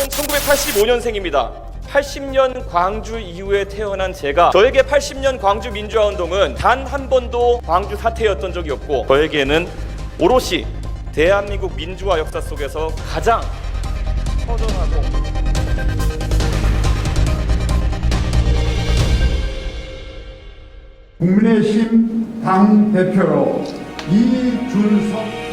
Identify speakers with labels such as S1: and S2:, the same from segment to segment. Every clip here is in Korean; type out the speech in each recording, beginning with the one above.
S1: 저는 1985년생입니다. 80년 광주 이후에 태어난 제가, 저에게 80년 광주 민주화운동은 단 한 번도 광주 사태였던 적이 없고, 저에게는 오롯이 대한민국 민주화 역사 속에서 가장 허전하고
S2: 국민의힘 당대표로 이준석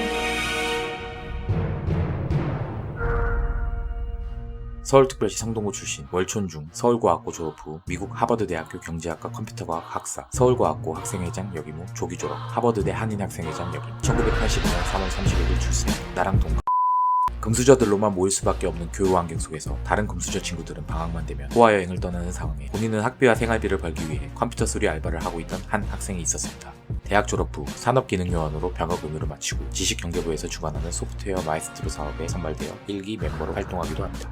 S3: 서울특별시 성동구 출신, 월촌중, 서울과학고 졸업 후 미국 하버드대학교 경제학과 컴퓨터과학 학사, 서울과학고 학생회장 역임 후 조기 졸업, 하버드대 한인학생회장 역임, 1985년 3월 31일 출생, 나랑 동갑. 금수저들로만 모일 수밖에 없는 교육 환경 속에서 다른 금수저 친구들은 방학만 되면 호화 여행을 떠나는 상황에 본인은 학비와 생활비를 벌기 위해 컴퓨터 수리 알바를 하고 있던 한 학생이 있었습니다. 대학 졸업 후 산업기능요원으로 병역 의무를 마치고 지식경제부에서 주관하는 소프트웨어 마이스트로 사업에 선발되어 1기 멤버로 활동하기도 합니다.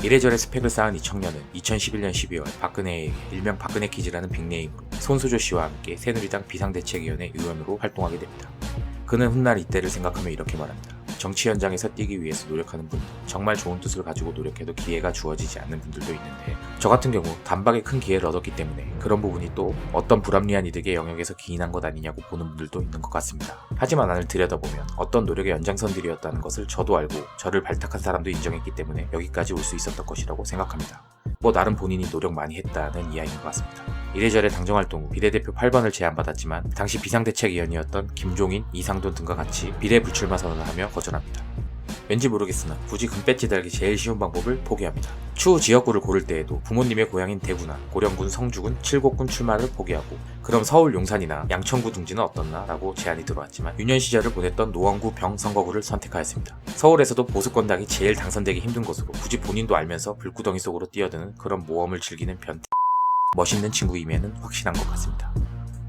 S3: 이래저래 스펙을 쌓은 이 청년은 2011년 12월 박근혜에게 일명 박근혜 키즈라는 빅네임으로 손수조 씨와 함께 새누리당 비상대책위원회 의원으로 활동하게 됩니다. 그는 훗날 이때를 생각하며 이렇게 말합니다. 정치 현장에서 뛰기 위해서 노력하는 분들, 정말 좋은 뜻을 가지고 노력해도 기회가 주어지지 않는 분들도 있는데, 저 같은 경우 단박에 큰 기회를 얻었기 때문에 그런 부분이 또 어떤 불합리한 이득의 영역에서 기인한 것 아니냐고 보는 분들도 있는 것 같습니다. 하지만 안을 들여다보면 어떤 노력의 연장선들이었다는 것을 저도 알고 저를 발탁한 사람도 인정했기 때문에 여기까지 올 수 있었던 것이라고 생각합니다. 뭐 나름 본인이 노력 많이 했다는 이야기인 것 같습니다. 이래저래 당정활동 후 비례대표 8번을 제안받았지만 당시 비상대책위원이었던 김종인, 이상돈 등과 같이 비례 불출마 선언을 하며 거절합니다. 왠지 모르겠으나 굳이 금배지 달기 제일 쉬운 방법을 포기합니다. 추후 지역구를 고를 때에도 부모님의 고향인 대구나 고령군, 성주군, 칠곡군 출마를 포기하고 그럼 서울 용산이나 양천구 둥지는 어떻나 라고 제안이 들어왔지만 유년 시절을 보냈던 노원구 병 선거구를 선택하였습니다. 서울에서도 보수권당이 제일 당선되기 힘든 곳으로 굳이 본인도 알면서 불구덩이 속으로 뛰어드는 그런 모험을 즐기는 변태 멋있는 친구임에는 확실한 것 같습니다.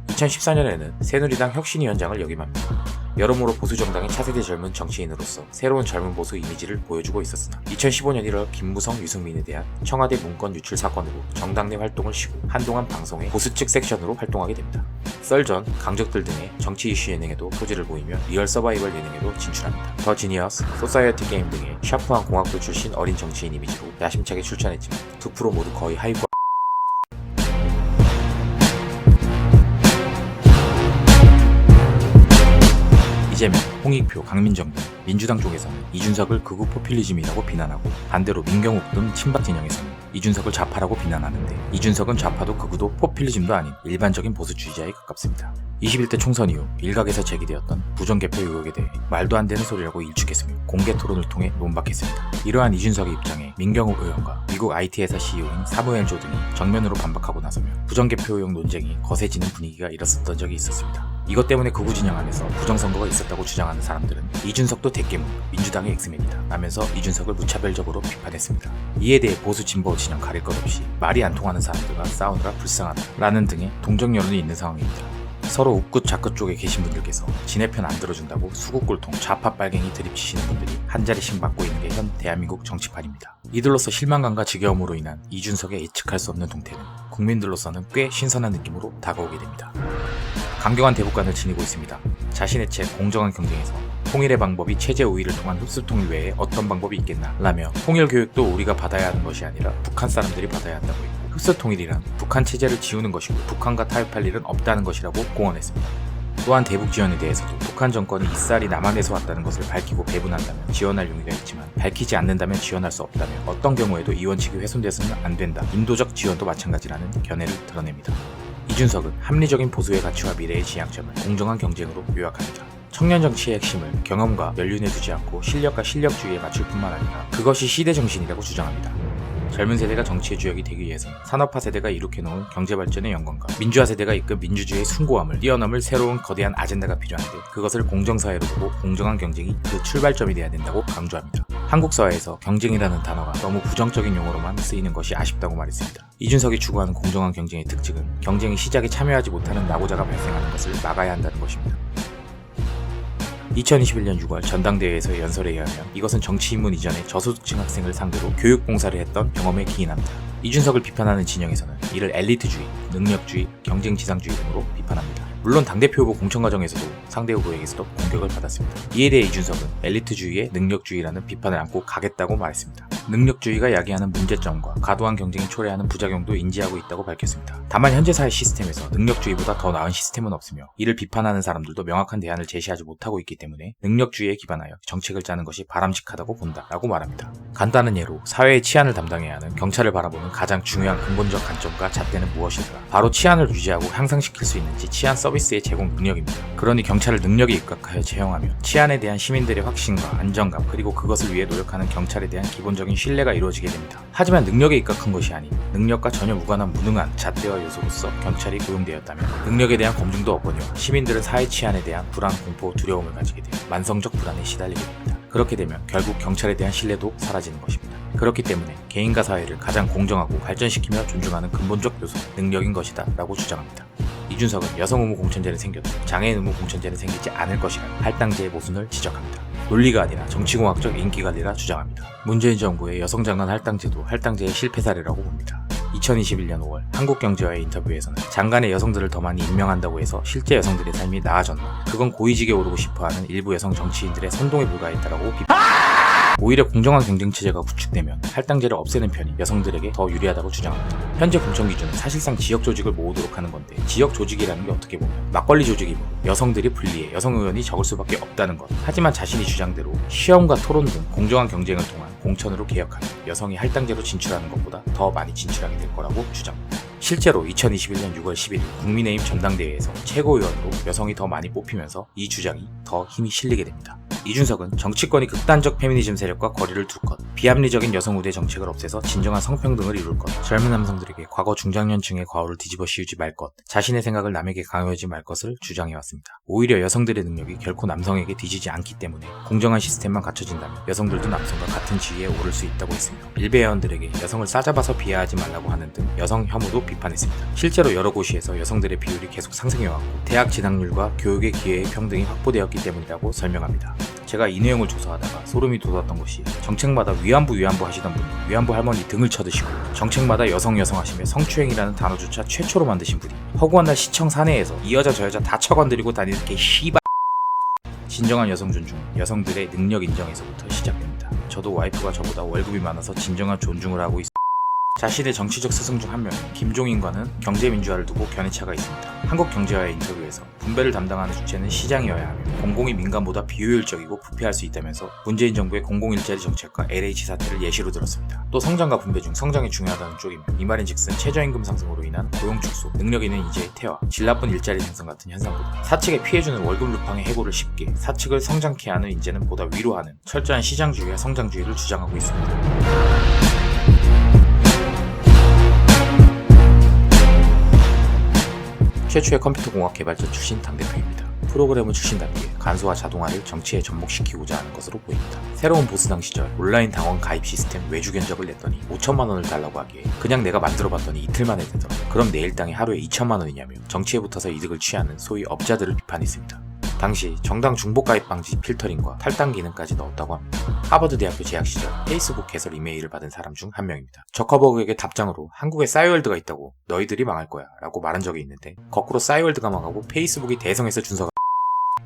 S3: 2014년에는 새누리당 혁신위원장을 역임합니다. 여러모로 보수정당의 차세대 젊은 정치인으로서 새로운 젊은 보수 이미지를 보여주고 있었으나 2015년 1월 김무성, 유승민에 대한 청와대 문건 유출 사건으로 정당 내 활동을 쉬고 한동안 방송의 보수 측 섹션으로 활동하게 됩니다. 썰전, 강적들 등의 정치 이슈 예능에도 소질을 보이며 리얼 서바이벌 예능에도 진출합니다. 더 지니어스, 소사이어티 게임 등의 샤프한 공학도 출신 어린 정치인 이미지로 야심차게 출전했지만 두 프로 모두 거의 하위권. 이재명, 홍익표, 강민정 등 민주당 쪽에서는 이준석을 극우 포퓰리즘이라고 비난하고 반대로 민경욱 등 친박 진영에서는 이준석을 좌파라고 비난하는데 이준석은 좌파도 극우도 포퓰리즘도 아닌 일반적인 보수주의자에 가깝습니다. 21대 총선 이후 일각에서 제기되었던 부정개표 의혹에 대해 말도 안 되는 소리라고 일축했으며 공개 토론을 통해 논박했습니다. 이러한 이준석의 입장에 민경욱 의원과 미국 IT 회사 CEO인 사무엘 조 등이 정면으로 반박하고 나서며 부정개표 의혹 논쟁이 거세지는 분위기가 일었었던 적이 있었습니다. 이것 때문에 극우 진영 안에서 부정선거가 있었다고 주장하는 사람들은 이준석도 대깨문, 민주당의 엑스맨이다 라면서 이준석을 무차별적으로 비판했습니다. 이에 대해 보수 진보 진영 가릴 것 없이 말이 안 통하는 사람들과 싸우느라 불쌍하다 라는 등의 동정 여론이 있는 상황입니다. 서로 웃굿 좌끝 쪽에 계신 분들께서 지네 편 안 들어준다고 수국골통 좌파 빨갱이 드립치시는 분들이 한 자리씩 맡고 있는 게 현 대한민국 정치판입니다. 이들로서 실망감과 지겨움으로 인한 이준석의 예측할 수 없는 동태는 국민들로서는 꽤 신선한 느낌으로 다가오게 됩니다. 강경한 대북관을 지니고 있습니다. 자신의 책 공정한 경쟁에서 통일의 방법이 체제 우위를 통한 흡수 통일 외에 어떤 방법이 있겠나 라며 통일 교육도 우리가 받아야 하는 것이 아니라 북한 사람들이 받아야 한다고 했고 흡수 통일이란 북한 체제를 지우는 것이고 북한과 타협할 일은 없다는 것이라고 공언했습니다. 또한 대북 지원에 대해서도 북한 정권이 이쌀이 남한에서 왔다는 것을 밝히고 배분한다면 지원할 용의가 있지만 밝히지 않는다면 지원할 수 없다며 어떤 경우에도 이 원칙이 훼손돼서는 안 된다. 인도적 지원도 마찬가지라는 견해를 드러냅니다. 이준석은 합리적인 보수의 가치와 미래의 지향점을 공정한 경쟁으로 요약합니다. 청년 정치의 핵심을 경험과 연륜에 두지 않고 실력과 실력주의에 맞출 뿐만 아니라 그것이 시대 정신이라고 주장합니다. 젊은 세대가 정치의 주역이 되기 위해서는 산업화 세대가 이룩해놓은 경제발전의 영광과 민주화 세대가 이끈 민주주의의 숭고함을 뛰어넘을 새로운 거대한 아젠다가 필요한데 그것을 공정사회로 보고 공정한 경쟁이 그 출발점이 돼야 된다고 강조합니다. 한국 사회에서 경쟁이라는 단어가 너무 부정적인 용어로만 쓰이는 것이 아쉽다고 말했습니다. 이준석이 추구하는 공정한 경쟁의 특징은 경쟁의 시작에 참여하지 못하는 낙오자가 발생하는 것을 막아야 한다는 것입니다. 2021년 6월 전당대회에서의 연설에 의하면 이것은 정치 입문 이전에 저소득층 학생을 상대로 교육봉사를 했던 경험에 기인합니다. 이준석을 비판하는 진영에서는 이를 엘리트주의, 능력주의, 경쟁지상주의 등으로 비판합니다. 물론 당대표 후보 공천 과정에서도 상대 후보에게서도 공격을 받았습니다. 이에 대해 이준석은 엘리트주의의 능력주의라는 비판을 안고 가겠다고 말했습니다. 능력주의가 야기하는 문제점과 과도한 경쟁이 초래하는 부작용도 인지하고 있다고 밝혔습니다. 다만 현재 사회 시스템에서 능력주의보다 더 나은 시스템은 없으며 이를 비판하는 사람들도 명확한 대안을 제시하지 못하고 있기 때문에 능력주의에 기반하여 정책을 짜는 것이 바람직하다고 본다라고 말합니다. 간단한 예로 사회의 치안을 담당해야 하는 경찰을 바라보는 가장 중요한 근본적 관점과 잣대는 무엇일까? 바로 치안을 유지하고 향상시킬 수 있는지 치안 서비스의 제공 능력입니다. 그러니 경찰을 능력에 입각하여 채용하면 치안에 대한 시민들의 확신과 안정감 그리고 그것을 위해 노력하는 경찰에 대한 기본적인 신뢰가 이루어지게 됩니다. 하지만 능력에 입각한 것이 아닌 능력과 전혀 무관한 무능한 잣대와 요소로서 경찰이 고용되었다면 능력에 대한 검증도 없거니와 시민들은 사회 치안에 대한 불안, 공포, 두려움을 가지게 되어 만성적 불안에 시달리게 됩니다. 그렇게 되면 결국 경찰에 대한 신뢰도 사라지는 것입니다. 그렇기 때문에 개인과 사회를 가장 공정하고 발전시키며 존중하는 근본적 요소 능력인 것이다 라고 주장합니다. 이준석은 여성 의무 공천제는 생겨도 장애인 의무 공천제는 생기지 않을 것이라는 할당제의 모순을 지적합니다. 논리가 아니라 정치공학적 인기관리라 주장합니다. 문재인 정부의 여성장관 할당제도 할당제의 실패 사례라고 봅니다. 2021년 5월 한국경제와의 인터뷰에서는 장관의 여성들을 더 많이 임명한다고 해서 실제 여성들의 삶이 나아졌나? 그건 고위직에 오르고 싶어하는 일부 여성 정치인들의 선동에 불과했다라고 비판. 오히려 공정한 경쟁체제가 구축되면 할당제를 없애는 편이 여성들에게 더 유리하다고 주장합니다. 현재 공천 기준은 사실상 지역 조직을 모으도록 하는 건데 지역 조직이라는 게 어떻게 보면 막걸리 조직이고 여성들이 불리해 여성 의원이 적을 수밖에 없다는 것. 하지만 자신이 주장대로 시험과 토론 등 공정한 경쟁을 통한 공천으로 개혁하면 여성이 할당제로 진출하는 것보다 더 많이 진출하게 될 거라고 주장합니다. 실제로 2021년 6월 11일 국민의힘 전당대회에서 최고위원으로 여성이 더 많이 뽑히면서 이 주장이 더 힘이 실리게 됩니다. 이준석은 정치권이 극단적 페미니즘 세력과 거리를 둘 것, 비합리적인 여성 우대 정책을 없애서 진정한 성평등을 이룰 것, 젊은 남성들에게 과거 중장년층의 과오를 뒤집어 씌우지 말 것, 자신의 생각을 남에게 강요하지 말 것을 주장해왔습니다. 오히려 여성들의 능력이 결코 남성에게 뒤지지 않기 때문에 공정한 시스템만 갖춰진다면 여성들도 남성과 같은 지위에 오를 수 있다고 했으며 일베 회원들에게 여성을 싸잡아서 비하하지 말라고 하는 등 여성 혐오도 비판했습니다. 실제로 여러 고시에서 여성들의 비율이 계속 상승해왔고 대학 진학률과 교육의 기회의 평등이 확보되었기 때문이라고 설명합니다. 제가 이 내용을 조사하다가 소름이 돋았던 것이 정책마다 위안부 하시던 분이 위안부 할머니 등을 쳐드시고 정책마다 여성 하시며 성추행이라는 단어조차 최초로 만드신 분이 허구한 날 시청 사내에서 이 여자 저 여자 다 쳐건드리고 다니는 게 씨발. 진정한 여성 존중은 여성들의 능력 인정에서부터 시작됩니다. 저도 와이프가 저보다 월급이 많아서 진정한 존중을 하고 있습니다. 자신의 정치적 스승 중 한 명인 김종인과는 경제민주화를 두고 견해차가 있습니다. 한국경제와의 인터뷰에서 분배를 담당하는 주체는 시장이어야 하며 공공이 민간보다 비효율적이고 부패할 수 있다면서 문재인 정부의 공공일자리 정책과 LH 사태를 예시로 들었습니다. 또 성장과 분배 중 성장이 중요하다는 쪽이며 이 말인즉슨 최저임금 상승으로 인한 고용 축소, 능력 있는 인재의 퇴화, 질 나쁜 일자리 생성 같은 현상보다 사측에 피해주는 월급 루팡의 해고를 쉽게 사측을 성장케 하는 인재는 보다 위로하는 철저한 시장주의와 성장주의를 주장하고 있습니다. 최초의 컴퓨터공학 개발자 출신 당대표입니다. 프로그래머 출신답게 간소화 자동화를 정치에 접목시키고자 하는 것으로 보입니다. 새로운 보스당 시절 온라인 당원 가입 시스템 외주 견적을 냈더니 5천만 원을 달라고 하기에 그냥 내가 만들어봤더니 이틀 만에 되더라. 그럼 내 일당이 하루에 2천만 원이냐며 정치에 붙어서 이득을 취하는 소위 업자들을 비판했습니다. 당시 정당 중복 가입 방지 필터링과 탈당 기능까지 넣었다고 합니다. 하버드 대학교 재학 시절 페이스북 개설 이메일을 받은 사람 중 한 명입니다. 저커버그에게 답장으로 한국에 싸이월드가 있다고 너희들이 망할 거야 라고 말한 적이 있는데 거꾸로 싸이월드가 망하고 페이스북이 대성에서 준서가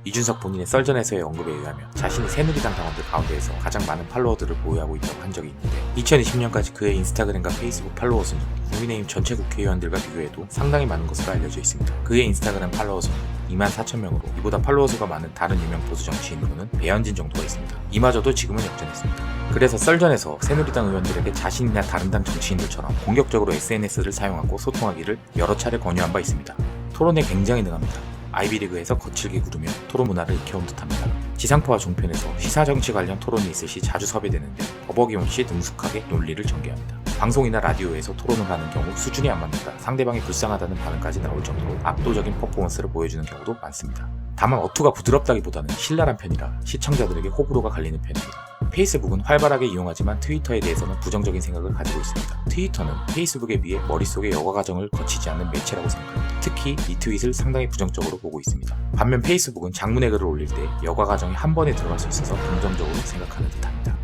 S3: 이준석 본인의 썰전에서의 언급에 의하면 자신이 새누리당 당원들 가운데에서 가장 많은 팔로워들을 보유하고 있다고 한 적이 있는데 2020년까지 그의 인스타그램과 페이스북 팔로워 수는 국민의힘 전체 국회의원들과 비교해도 상당히 많은 것으로 알려져 있습니다. 그의 인스타그램 팔로워 수는 24,000명으로 이보다 팔로워 수가 많은 다른 유명 보수 정치인으로는 배현진 정도가 있습니다. 이마저도 지금은 역전했습니다. 그래서 썰전에서 새누리당 의원들에게 자신이나 다른 당 정치인들처럼 공격적으로 SNS를 사용하고 소통하기를 여러 차례 권유한 바 있습니다. 토론에 굉장히 능합니다. 아이비리그에서 거칠게 구르며 토론 문화를 익혀온 듯합니다. 지상파와 종편에서 시사정치 관련 토론이 있을 시 자주 섭외되는데 어버김없이 능숙하게 논리를 전개합니다. 방송이나 라디오에서 토론을 하는 경우 수준이 안 맞는다, 상대방이 불쌍하다는 반응까지 나올 정도로 압도적인 퍼포먼스를 보여주는 경우도 많습니다. 다만 어투가 부드럽다기보다는 신랄한 편이라 시청자들에게 호불호가 갈리는 편입니다. 페이스북은 활발하게 이용하지만 트위터에 대해서는 부정적인 생각을 가지고 있습니다. 트위터는 페이스북에 비해 머릿속에 여과 과정을 거치지 않는 매체라고 생각합니다. 특히 리트윗을 상당히 부정적으로 보고 있습니다. 반면 페이스북은 장문의 글을 올릴 때 여과 과정이 한 번에 들어갈 수 있어서 긍정적으로 생각하는 듯합니다.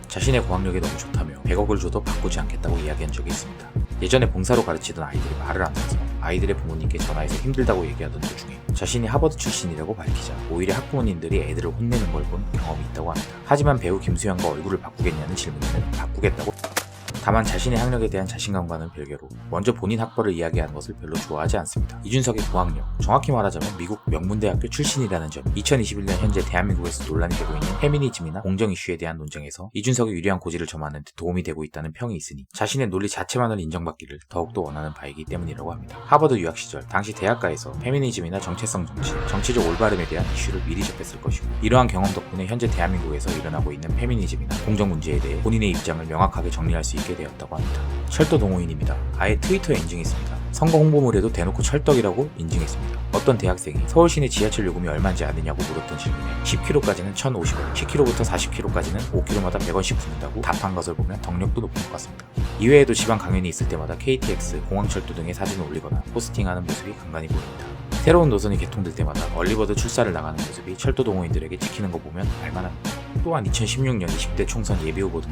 S3: 자신의 고학력이 너무 좋다며 100억을 줘도 바꾸지 않겠다고 이야기한 적이 있습니다. 예전에 봉사로 가르치던 아이들이 말을 안 해서 아이들의 부모님께 전화해서 힘들다고 얘기하던 도중에 자신이 하버드 출신이라고 밝히자 오히려 학부모님들이 애들을 혼내는 걸 본 경험이 있다고 합니다. 하지만 배우 김수현과 얼굴을 바꾸겠냐는 질문에는 바꾸겠다고. 다만 자신의 학력에 대한 자신감과는 별개로 먼저 본인 학벌을 이야기하는 것을 별로 좋아하지 않습니다. 이준석의 고학력, 정확히 말하자면 미국 명문대학교 출신이라는 점, 2021년 현재 대한민국에서 논란이 되고 있는 페미니즘이나 공정 이슈에 대한 논쟁에서 이준석의 유리한 고지를 점하는 데 도움이 되고 있다는 평이 있으니 자신의 논리 자체만을 인정받기를 더욱더 원하는 바이기 때문이라고 합니다. 하버드 유학 시절 당시 대학가에서 페미니즘이나 정체성 정치, 정치적 올바름에 대한 이슈를 미리 접했을 것이고 이러한 경험 덕분에 현재 대한민국에서 일어나고 있는 페미니즘이나 공정 문제에 대해 본인의 입장을 명확하게 정리할 수 있게 되었다고 합니다. 철도 동호인입니다. 아예 트위터에 인증했습니다. 선거 홍보물에도 대놓고 철떡이라고 인증했습니다. 어떤 대학생이 서울 시내 지하철 요금이 얼마인지 아느냐고 물었던 질문에 10km까지는 1,050원, 10km부터 40km까지는 5km마다 100원씩 붙는다고 답한 것을 보면 덕력도 높은 것 같습니다. 이외에도 지방 강연이 있을 때마다 KTX, 공항철도 등의 사진을 올리거나 포스팅하는 모습이 간간히 보입니다. 새로운 노선이 개통될 때마다 얼리버드 출사를 나가는 모습이 철도 동호인들에게 찍히는 거 보면 알만합니다. 또한 2016년 20대 총선 예비후보 등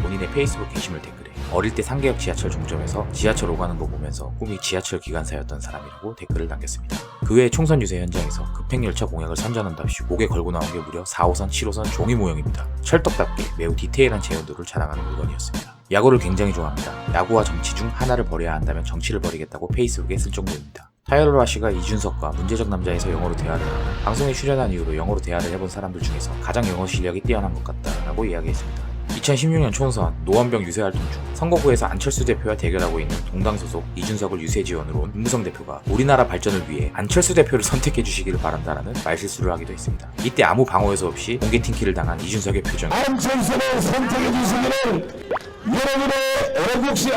S3: 본인의 페이스북 게시물 댓글에 어릴 때 상계역 지하철 종점에서 지하철 오가는 거 보면서 꿈이 지하철 기관사였던 사람이라고 댓글을 남겼습니다. 그 외 총선 유세 현장에서 급행열차 공약을 선전한답시고 목에 걸고 나온 게 무려 4호선, 7호선 종이 모형입니다. 철떡답게 매우 디테일한 재현도를 자랑하는 물건이었습니다. 야구를 굉장히 좋아합니다. 야구와 정치 중 하나를 버려야 한다면 정치를 버리겠다고 페이스북에 쓸 정도입니다. 타이러라 씨가 이준석과 문제적 남자에서 영어로 대화를 하고 방송에 출연한 이후로 영어로 대화를 해본 사람들 중에서 가장 영어 실력이 뛰어난 것 같다라고 이야기했습니다. 2016년 총선 노원병 유세 활동 중 선거구에서 안철수 대표와 대결하고 있는 동당 소속 이준석을 유세 지원으로 온 김무성 대표가 우리나라 발전을 위해 안철수 대표를 선택해 주시기를 바란다라는 말실수를 하기도 했습니다. 이때 아무 방어에서 없이 공개팅키를 당한 이준석의 표정.
S4: 안철수를 선택해 주시기를 여러분의 애국시.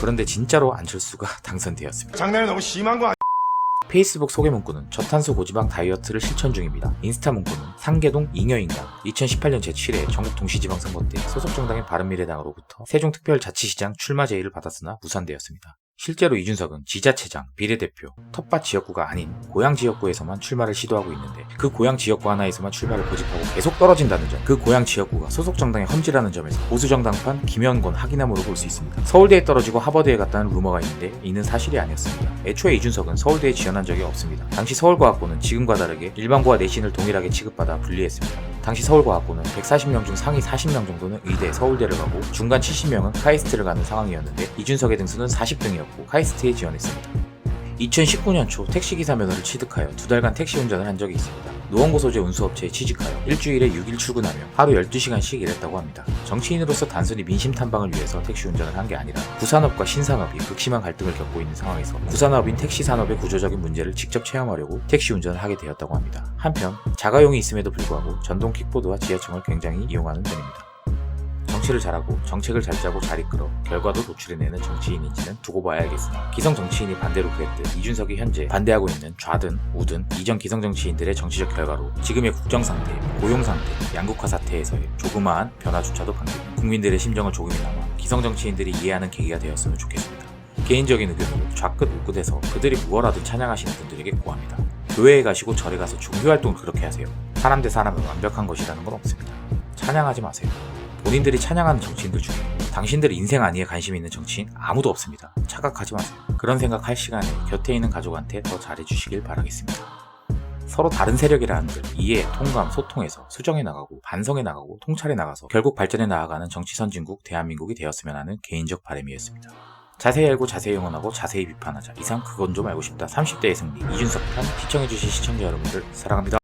S3: 그런데 진짜로 안철수가 당선되었습니다.
S4: 장난이 너무 심한 거 아니야?
S3: 페이스북 소개 문구는 저탄소 고지방 다이어트를 실천 중입니다. 인스타 문구는 상계동 잉여인간. 2018년 제7회 전국 동시지방선거 때 소속 정당인 바른미래당으로부터 세종특별자치시장 출마 제의를 받았으나 무산되었습니다. 실제로 이준석은 지자체장, 비례대표, 텃밭 지역구가 아닌 고향 지역구에서만 출마를 시도하고 있는데 그 고향 지역구 하나에서만 출마를 고집하고 계속 떨어진다는 점, 그 고향 지역구가 소속 정당의 험지라는 점에서 보수정당판 김연곤 학이남으로 볼 수 있습니다. 서울대에 떨어지고 하버드에 갔다는 루머가 있는데 이는 사실이 아니었습니다. 애초에 이준석은 서울대에 지원한 적이 없습니다. 당시 서울과학고는 지금과 다르게 일반고와 내신을 동일하게 취급받아 분리했습니다. 당시 서울과학고는 140명 중 상위 40명 정도는 의대, 서울대를 가고 중간 70명은 카이스트를 가는 상황이었는데 이준석의 등수는 40등이었고 카이스트에 지원했습니다. 2019년 초 택시기사 면허를 취득하여 2달간 택시 운전을 한 적이 있습니다. 노원구 소재 운수업체에 취직하여 일주일에 6일 출근하며 하루 12시간씩 일했다고 합니다. 정치인으로서 단순히 민심 탐방을 위해서 택시 운전을 한 게 아니라 구산업과 신산업이 극심한 갈등을 겪고 있는 상황에서 구산업인 택시산업의 구조적인 문제를 직접 체험하려고 택시 운전을 하게 되었다고 합니다. 한편 자가용이 있음에도 불구하고 전동 킥보드와 지하철을 굉장히 이용하는 편입니다. 정치를 잘하고 정책을 잘 짜고 잘 이끌어 결과도 도출해내는 정치인인지는 두고 봐야겠으나 기성 정치인이 반대로 그랬듯 이준석이 현재 반대하고 있는 좌든 우든 이전 기성 정치인들의 정치적 결과로 지금의 국정상태, 고용상태, 양극화 사태에서의 조그마한 변화조차도 반기고 국민들의 심정을 조금이나마 기성 정치인들이 이해하는 계기가 되었으면 좋겠습니다. 개인적인 의견으로 좌끝 우끝에서 그들이 무엇하든 찬양하시는 분들에게 고합니다. 교회에 가시고 절에 가서 종교활동을 그렇게 하세요. 사람 대 사람은 완벽한 것이라는 건 없습니다. 찬양하지 마세요. 본인들이 찬양하는 정치인들 중에 당신들의 인생 안위에 관심이 있는 정치인 아무도 없습니다. 착각하지 마세요. 그런 생각할 시간에 곁에 있는 가족한테 더 잘해주시길 바라겠습니다. 서로 다른 세력이라 한들 이해, 통감, 소통해서 수정해 나가고 반성해 나가고 통찰해 나가서 결국 발전해 나아가는 정치 선진국 대한민국이 되었으면 하는 개인적 바람이었습니다. 자세히 알고 자세히 응원하고 자세히 비판하자. 이상 그건 좀 알고 싶다 30대의 승리 이준석 편 시청해주신 시청자 여러분들 사랑합니다.